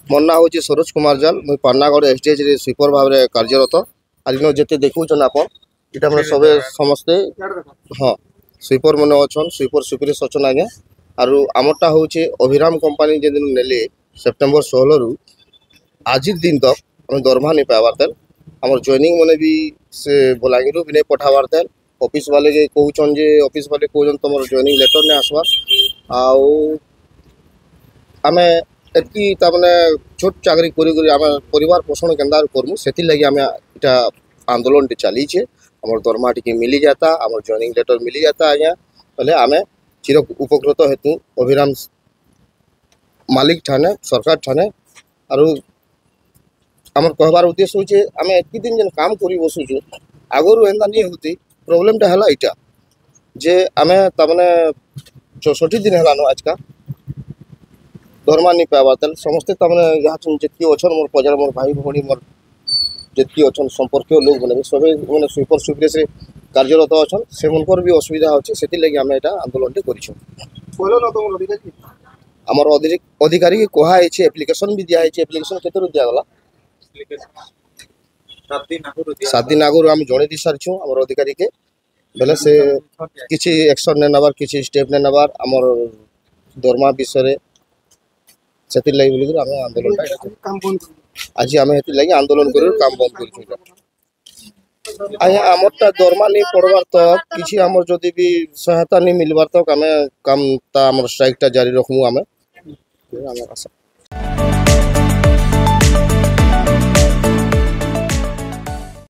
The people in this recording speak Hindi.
मोर ना हूँ सरोज कुमार जाल मुई पान्नागढ़ एसडीएच रे स्वीपर भाव में कार्यरत आज इन जिते देखुन आप इटा मैंने सबे समस्ते हाँ स्वीपर मैंने अच्छन स्वीपर सुपरेस अच्छन आज्ञा आरु आमरटा हूँ अभिराम कंपानी जे दिन नेले सेप्टेम्बर 16 रु आज दिन तक आम दरमहा नहीं पाइबार तेल आम जॉइनिंग मैंने भी से बलांगीर भी नहीं पठाबार तेल ऑफिस वाले जे कहउछन जे ऑफिस वाले कहउछन तुम जॉइनिंग लेटर नहीं आसबार आउ आमे एति तामने छोट चाकरी करी आम परिवार पोषण केन्दा करमु सेति लगी आम इटा आंदोलन टी चलीचे आम दरमहा टी मिली जाता आम जॉइनिंग लेटर मिली जाता आज्ञा बोले आम चिर उपकृत हेतु अभिराम मालिक ठाने सरकार ठाने आरु आमर कहबार उद्देश्य होचे आम एति दिन जेन काम करी बसुचु आगरु एंदा नहीं होती प्रोब्लेम टा हला इटा जे आम तामने 64 दिन हलानो आजका दरमा नहीं पाइबार तेल समस्ते तमने यहाँ जितकी अच्छन मोर पजार मोर भाई भौणी मोर जितकी अच्छन संपर्क लोग मैंने सब मैंने स्वीपर सुपरेस कार्यरत अच्छन से मनकर भी असुविधा अच्छे से लगे आम यहाँ आंदोलन कर आमर अधिकारी के कहुई एप्लिकेशन भी दिखाई एप्लिकेशन केते दिगला 7 दिन आगु आम जड़े दी सारी आम अधिकारी के बेले से किसी एक्शन नहीं नबार किसी स्टेप नहीं नबार आमर दरमा विषय से लगे बोल आम आंदोलन आज आम लगे आंदोलन कर काम बंद कर आज्ञा आमरटा दरमा नहीं पड़वार तक किसी आमर जदि भी सहायता नहीं मिलवार तक आम काम आम स्ट्राइकटा जारी रखमु आम आशा।